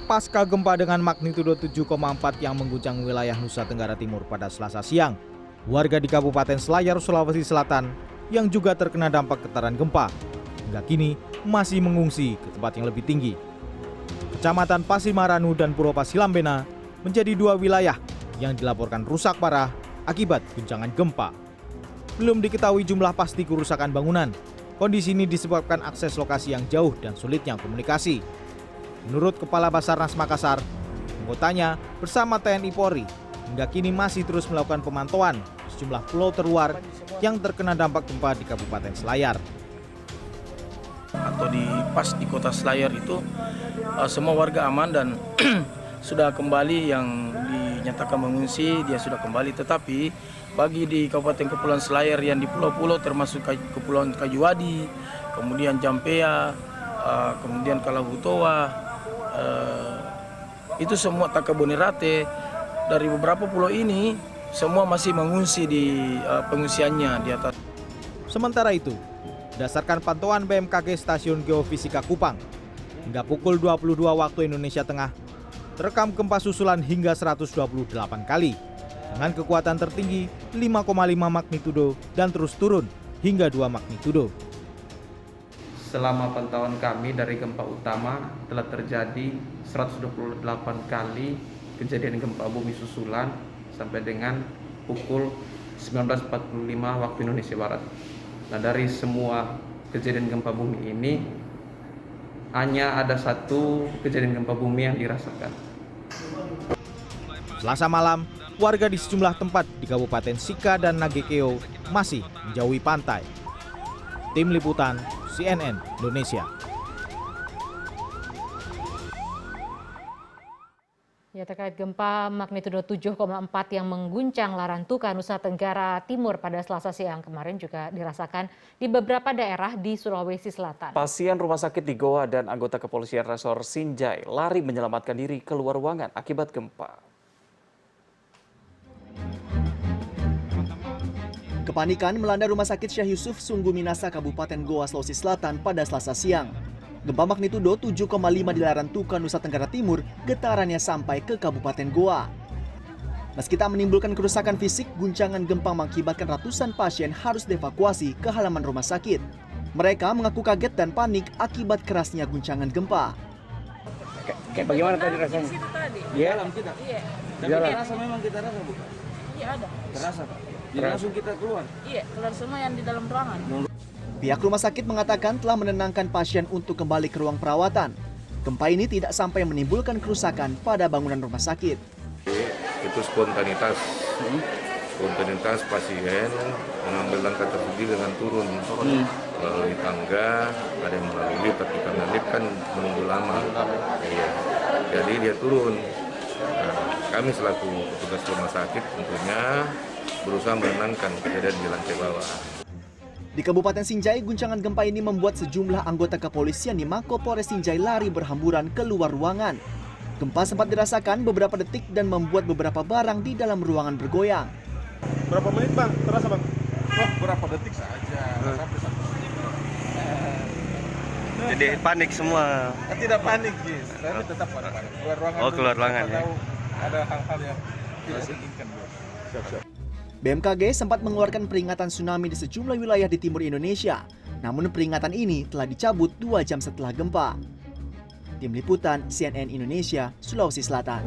pasca gempa dengan magnitudo 7,4 yang mengguncang wilayah Nusa Tenggara Timur pada Selasa siang. Warga di Kabupaten Selayar, Sulawesi Selatan yang juga terkena dampak getaran gempa hingga kini masih mengungsi ke tempat yang lebih tinggi. Kecamatan Pasimaranu dan Puro Pasilambena menjadi dua wilayah yang dilaporkan rusak parah akibat guncangan gempa. Belum diketahui jumlah pasti kerusakan bangunan. Kondisi ini disebabkan akses lokasi yang jauh dan sulitnya komunikasi. Menurut Kepala Basarnas Makassar, anggotanya bersama TNI Polri hingga kini masih terus melakukan pemantauan di sejumlah pulau terluar yang terkena dampak gempa di Kabupaten Selayar. Atau di kota Selayar itu semua warga aman dan sudah kembali, yang dinyatakan mengungsi dia sudah kembali. Tetapi bagi di Kabupaten Kepulauan Selayar yang di pulau-pulau termasuk Kepulauan Kajuwadi, kemudian Jampea, kemudian Kalahutoa, itu semua Takabonerate, dari beberapa pulau ini semua masih mengungsi di pengungsiannya di atas. Sementara itu, berdasarkan pantauan BMKG Stasiun Geofisika Kupang, hingga pukul 22 waktu Indonesia Tengah, terekam gempa susulan hingga 128 kali dengan kekuatan tertinggi 5,5 magnitudo dan terus turun hingga 2 magnitudo. Selama pantauan kami dari gempa utama telah terjadi 128 kali kejadian gempa bumi susulan sampai dengan pukul 19.45 waktu Indonesia Barat. Nah, dari semua kejadian gempa bumi ini hanya ada satu kejadian gempa bumi yang dirasakan. Selasa malam, warga di sejumlah tempat di Kabupaten Sika dan Nagekeo masih menjauhi pantai. Tim Liputan CNN Indonesia. Ya, terkait gempa magnitudo 7,4 yang mengguncang Larantuka, Nusa Tenggara Timur pada Selasa siang kemarin juga dirasakan di beberapa daerah di Sulawesi Selatan. Pasien rumah sakit di Goa dan anggota kepolisian resor Sinjai lari menyelamatkan diri keluar ruangan akibat gempa. Kepanikan melanda Rumah Sakit Syekh Yusuf Sungguh Minasa, Kabupaten Goa, Sulawesi Selatan pada Selasa siang. Gempa magnitudo 7,5 di Larantuka, Nusa Tenggara Timur, getarannya sampai ke Kabupaten Goa. Meski tak menimbulkan kerusakan fisik, guncangan gempa mengakibatkan ratusan pasien harus dievakuasi ke halaman rumah sakit. Mereka mengaku kaget dan panik akibat kerasnya guncangan gempa. Kayak bagaimana tadi rasanya? Di situ tadi. Di dalam kita? Iya. Tapi terasa memang kita rasa, Bu? Iya ada. Terasa, Pak? Jadi langsung kita keluar? Iya, keluar semua yang di dalam ruangan. Pihak rumah sakit mengatakan telah menenangkan pasien untuk kembali ke ruang perawatan. Gempa ini tidak sampai menimbulkan kerusakan pada bangunan rumah sakit. Itu spontanitas pasien mengambil langkah tersebut dengan turun melalui tangga, ada yang melalui lift, tapi karena lift kan menunggu lama, jadi dia turun. Nah, kami selaku petugas rumah sakit tentunya berusaha menenangkan kejadian di lantai bawah. Di Kabupaten Sinjai, guncangan gempa ini membuat sejumlah anggota kepolisian di Mako Polres Sinjai lari berhamburan keluar ruangan. Gempa sempat dirasakan beberapa detik dan membuat beberapa barang di dalam ruangan bergoyang. Berapa menit, Bang? Terasa, Bang? Oh, berapa detik saja. Sampai 1 menit. Jadi panik semua. Tidak panik, Jis. Tapi tetap panik. Keluar ruangan. Oh, keluar ruangan ya. Ada hal-hal yang tidak diinginkan. Siap-siap. BMKG sempat mengeluarkan peringatan tsunami di sejumlah wilayah di timur Indonesia. Namun peringatan ini telah dicabut 2 jam setelah gempa. Tim Liputan CNN Indonesia, Sulawesi Selatan.